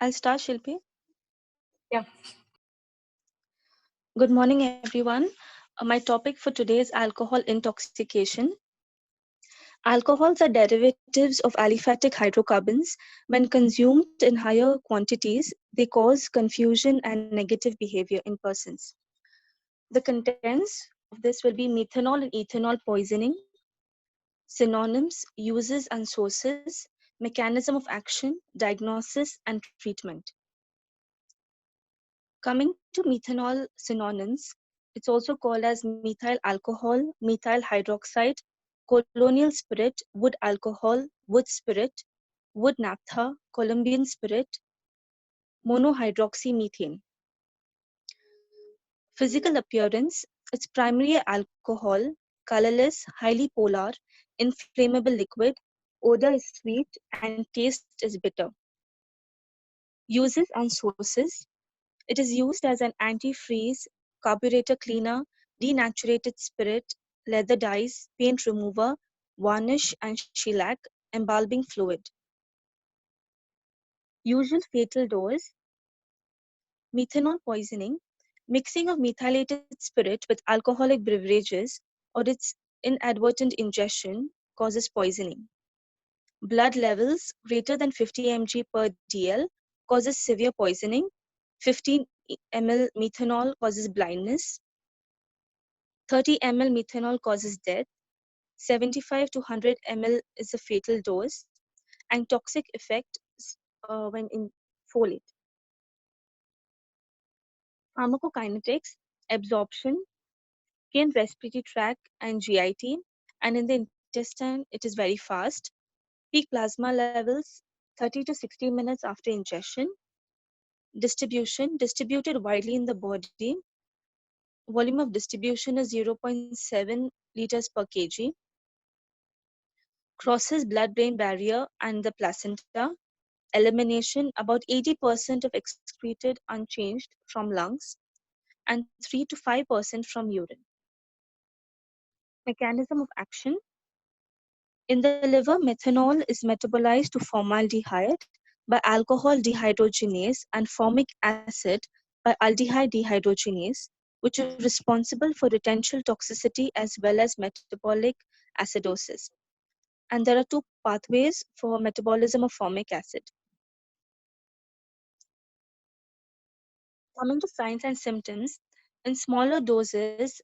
I'll start, Shilpi. Yeah. Good morning, everyone. My topic for today is alcohol intoxication. Alcohols are derivatives of aliphatic hydrocarbons. When consumed in higher quantities, they cause confusion and negative behavior in persons. The contents of this will be methanol and ethanol poisoning, synonyms, uses and sources, mechanism of action, diagnosis, and treatment. Coming to methanol synonyms, it's also called as methyl alcohol, methyl hydroxide, colonial spirit, wood alcohol, wood spirit, wood naphtha, Colombian spirit, monohydroxymethane. Physical appearance, it's primarily alcohol, colorless, highly polar, inflammable liquid, odor is sweet, and taste is bitter. Uses and sources, it is used as an antifreeze, carburetor cleaner, denaturated spirit, leather dyes, paint remover, varnish and shellac, embalming fluid. Usual fatal dose, methanol poisoning, mixing of methylated spirit with alcoholic beverages or its inadvertent ingestion causes poisoning. Blood levels greater than 50 mg per dl causes severe poisoning. 15 ml methanol causes blindness. 30 ml methanol causes death. 75 to 100 ml is a fatal dose, and toxic effect when in folate. Pharmacokinetics, absorption, skin, respiratory tract, and GIT, and in the intestine, it is very fast. Peak plasma levels 30 to 60 minutes after ingestion. Distribution, distributed widely in the body. Volume of distribution is 0.7 liters per kg. Crosses blood-brain barrier and the placenta. Elimination, about 80% of excreted unchanged from lungs and 3 to 5% from urine. Mechanism of action. In the liver, methanol is metabolized to formaldehyde by alcohol dehydrogenase and formic acid by aldehyde dehydrogenase, which is responsible for retention toxicity as well as metabolic acidosis. And there are two pathways for metabolism of formic acid. Coming to signs and symptoms, in smaller doses,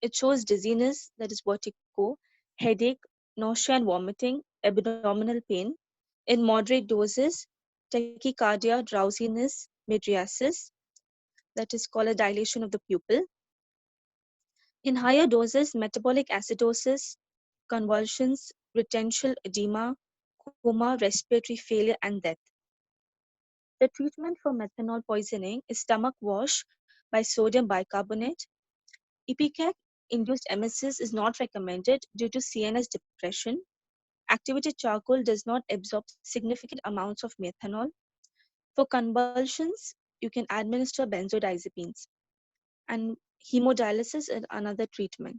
it shows dizziness, that is vertigo, headache, nausea and vomiting, abdominal pain. In moderate doses, tachycardia, drowsiness, mydriasis, that is called a dilation of the pupil. In higher doses, metabolic acidosis, convulsions, retention edema, coma, respiratory failure, and death. The treatment for methanol poisoning is stomach wash by sodium bicarbonate. Ipecac induced emesis is not recommended due to CNS depression. Activated charcoal does not absorb significant amounts of methanol. For convulsions, you can administer benzodiazepines. And hemodialysis is another treatment.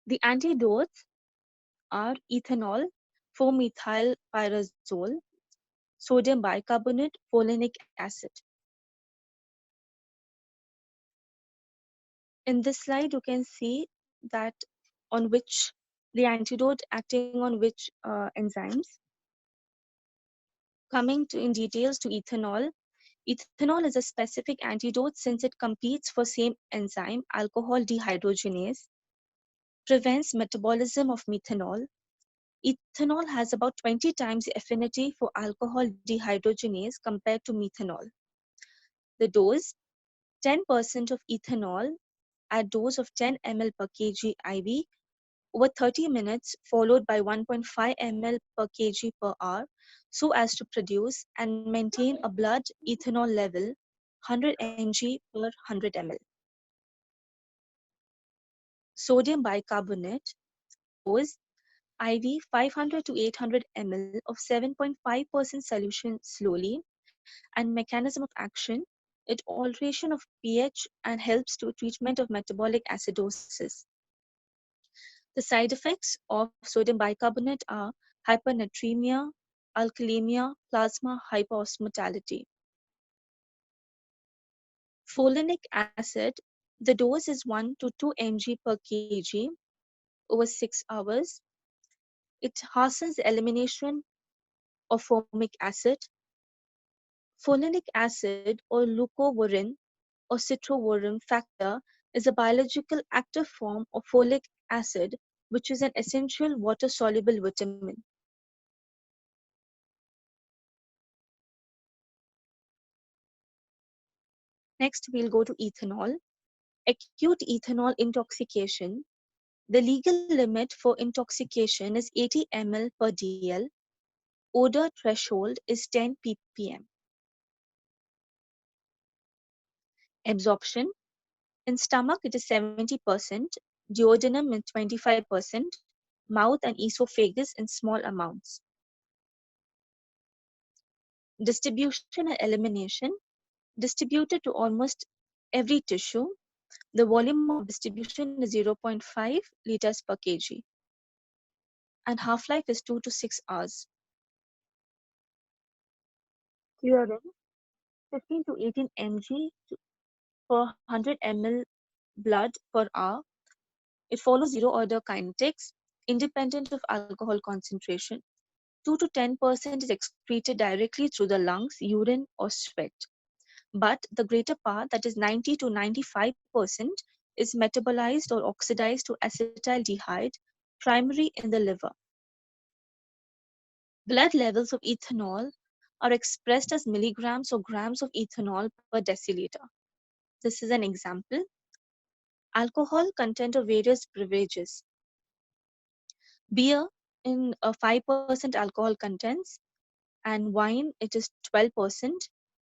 The antidotes are ethanol, 4-methylpyrazole, sodium bicarbonate, folinic acid. In this slide, you can see that on which the antidote acting on which enzymes. Coming to in details to ethanol, ethanol is a specific antidote since it competes for same enzyme, alcohol dehydrogenase, prevents metabolism of methanol. Ethanol has about 20 times the affinity for alcohol dehydrogenase compared to methanol. The dose, 10% of ethanol at dose of 10 ml per kg IV over 30 minutes, followed by 1.5 ml per kg per hour, so as to produce and maintain a blood ethanol level 100 mg per 100 ml. Sodium bicarbonate dose IV 500 to 800 ml of 7.5% solution slowly, and mechanism of action, it alteration of pH and helps to treatment of metabolic acidosis. The side effects of sodium bicarbonate are hypernatremia, alkalemia, plasma hyperosmolality. Folinic acid, the dose is 1 to 2 mg per kg over 6 hours. It hastens the elimination of formic acid. Folinic acid or leucovorin or citrovorin factor is a biological active form of folic acid, which is an essential water-soluble vitamin. Next, we'll go to ethanol. Acute ethanol intoxication. The legal limit for intoxication is 80 ml per dl. Odor threshold is 10 ppm. Absorption. In stomach, it is 70%, duodenum in 25%, mouth and esophagus in small amounts. Distribution and elimination. Distributed to almost every tissue. The volume of distribution is 0.5 liters per kg. And half-life is 2 to 6 hours. Clearing 15 to 18 mg per 100 ml blood per hour. It follows zero-order kinetics, independent of alcohol concentration. 2 to 10% is excreted directly through the lungs, urine, or sweat. But the greater part, that is 90 to 95%, is metabolized or oxidized to acetaldehyde, primary in the liver. Blood levels of ethanol are expressed as milligrams or grams of ethanol per deciliter. This is an example. Alcohol content of various beverages. Beer in a 5% alcohol contents, and wine it is 12%,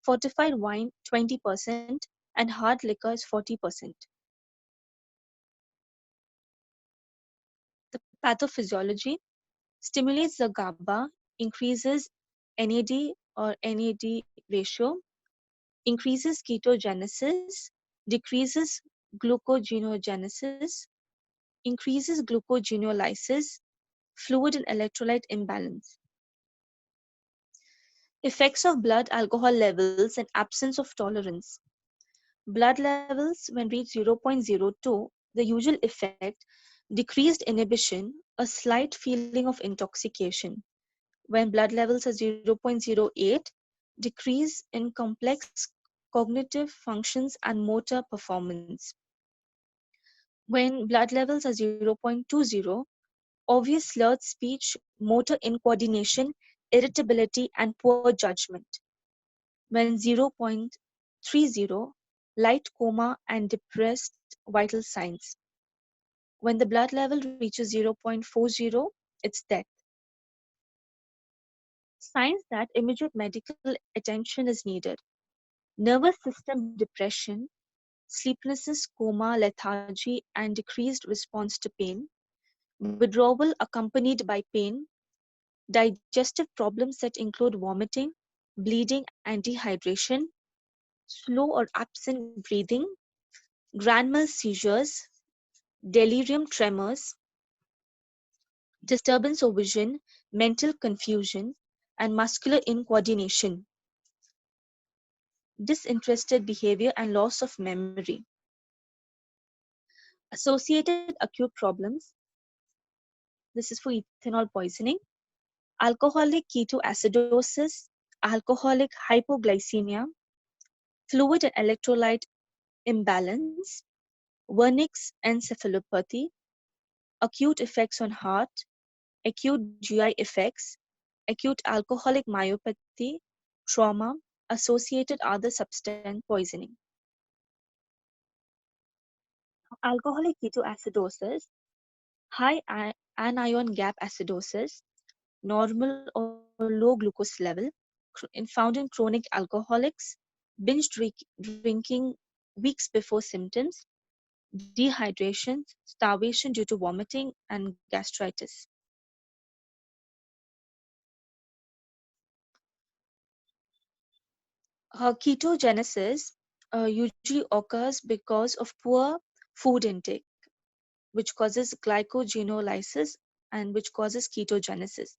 fortified wine 20%, and hard liquor is 40%. The pathophysiology stimulates the GABA, increases NAD or NAD ratio, increases ketogenesis, decreases glucogenogenesis, increases glucogenolysis, fluid and electrolyte imbalance. Effects of blood alcohol levels and absence of tolerance. Blood levels, when reached 0.02, the usual effect, decreased inhibition, a slight feeling of intoxication. When blood levels are 0.08, decrease in complex cognitive functions and motor performance. When blood levels are 0.20, obvious slurred speech, motor incoordination, irritability, and poor judgment. When 0.30, light coma and depressed vital signs. When the blood level reaches 0.40, it's death. Signs that immediate medical attention is needed. Nervous system depression, sleeplessness, coma, lethargy, and decreased response to pain. Withdrawal accompanied by pain. Digestive problems that include vomiting, bleeding, and dehydration. Slow or absent breathing. Grand mal seizures, delirium tremors, disturbance of vision, mental confusion, and muscular incoordination, disinterested behavior, and loss of memory. Associated acute problems. This is for ethanol poisoning, alcoholic ketoacidosis, alcoholic hypoglycemia, fluid and electrolyte imbalance, Wernicke's encephalopathy, acute effects on heart, acute GI effects, acute alcoholic myopathy, trauma, associated other substance poisoning. Alcoholic ketoacidosis, high anion gap acidosis, normal or low glucose level, found in chronic alcoholics, drinking weeks before symptoms, dehydration, starvation due to vomiting, and gastritis. Ketogenesis usually occurs because of poor food intake, which causes glycogenolysis and which causes ketogenesis.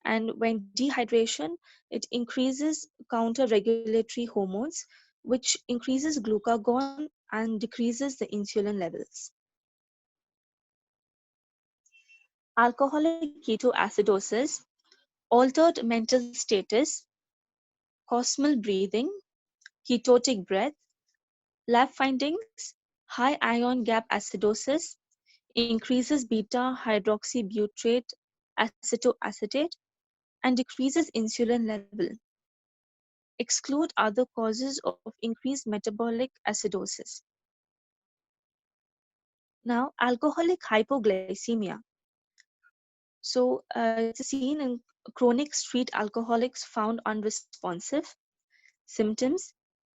And when dehydration, it increases counter regulatory hormones, which increases glucagon and decreases the insulin levels. Alcoholic ketoacidosis, altered mental status, cosmal breathing, ketotic breath, lab findings, high ion gap acidosis, increases beta hydroxybutyrate acetoacetate, and decreases insulin level. Exclude other causes of increased metabolic acidosis. Now, alcoholic hypoglycemia. So, it's a seen in chronic street alcoholics found unresponsive. Symptoms: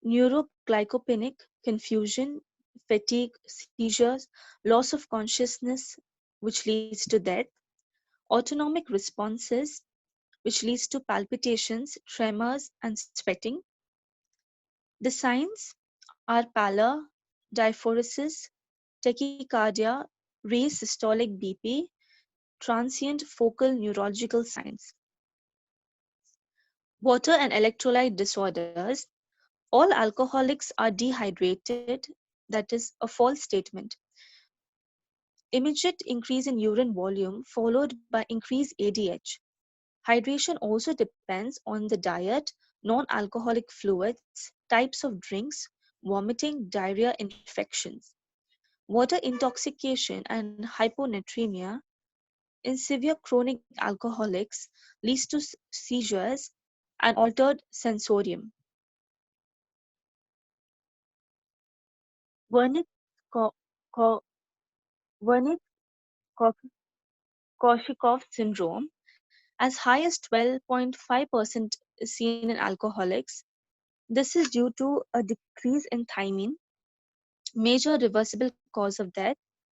neuroglycopenic, confusion, fatigue, seizures, loss of consciousness, which leads to death, autonomic responses, which leads to palpitations, tremors, and sweating. The signs are pallor, diaphoresis, tachycardia, raised systolic BP, transient focal neurological signs. Water and electrolyte disorders. All alcoholics are dehydrated. That is a false statement. Immediate increase in urine volume followed by increased ADH. Hydration also depends on the diet, non alcoholic fluids, types of drinks, vomiting, diarrhea, infections. Water intoxication and hyponatremia in severe chronic alcoholics leads to seizures and altered sensorium. Wernicke Co- Co- Wernicke-Korsakoff syndrome, as high as 12.5% is seen in alcoholics. This is due to a decrease in thiamine, major reversible cause of death.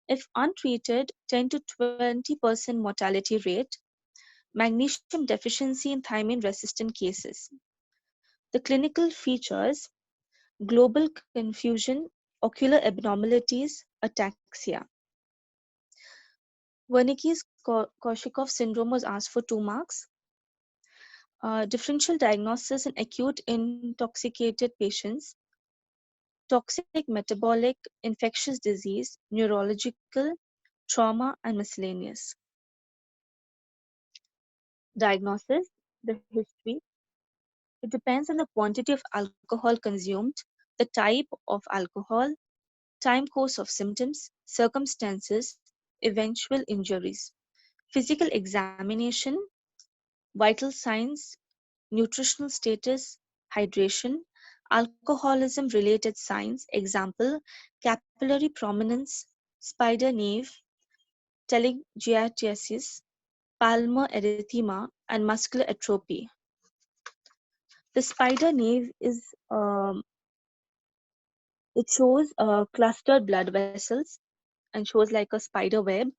If untreated, 10 to 20% mortality rate, magnesium deficiency in thiamine resistant cases. The clinical features: global confusion, ocular abnormalities, ataxia. Wernicke's-Korsakoff syndrome was asked for 2 marks. Differential diagnosis in acute intoxicated patients, toxic metabolic infectious disease, neurological, trauma, and miscellaneous. Diagnosis, the history. It depends on the quantity of alcohol consumed, the type of alcohol, time course of symptoms, circumstances, eventual injuries. Physical examination, vital signs, nutritional status, hydration, alcoholism related signs, example, capillary prominence, spider neve, telangiectasis, palmar erythema, and muscular atrophy. The spider neve is it shows clustered blood vessels and shows like a spider web.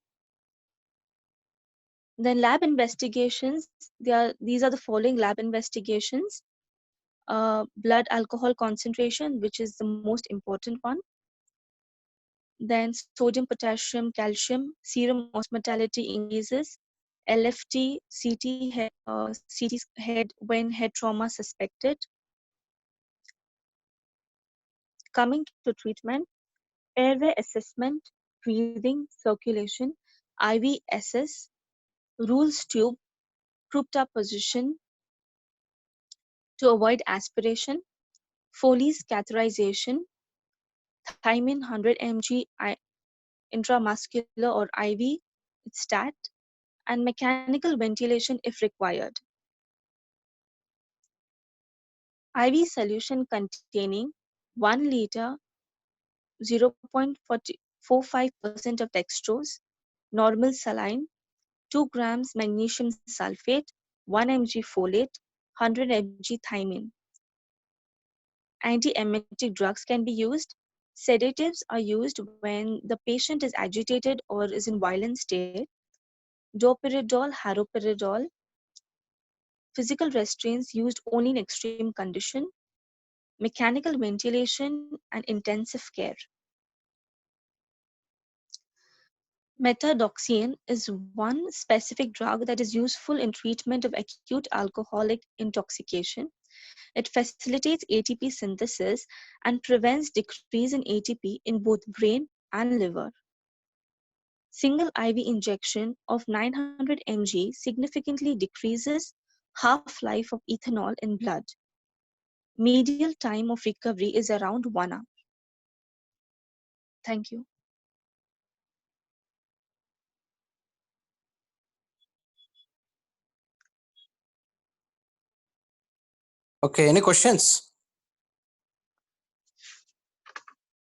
Then lab investigations. These are the following lab investigations: blood alcohol concentration, which is the most important one. Then sodium, potassium, calcium, serum osmolality increases, LFT, CT head when head trauma suspected. Coming to treatment, airway assessment, breathing, circulation, IVSS, Rule's tube, propped up position to avoid aspiration, Foley's catheterization, thiamine 100 mg intramuscular or IV, it's stat, and mechanical ventilation if required. IV solution containing 1 liter 0.45% of dextrose, normal saline, 2 grams magnesium sulfate, 1 mg folate, 100 mg thiamine. Antiemetic drugs can be used. Sedatives are used when the patient is agitated or is in violent state. Doperidol, haloperidol. Physical restraints used only in extreme condition. Mechanical ventilation and intensive care. Metadoxine is one specific drug that is useful in treatment of acute alcoholic intoxication. It facilitates ATP synthesis and prevents decrease in ATP in both brain and liver. Single IV injection of 900 mg significantly decreases half-life of ethanol in blood. Medial time of recovery is around 1 hour. Thank you. Okay, any questions?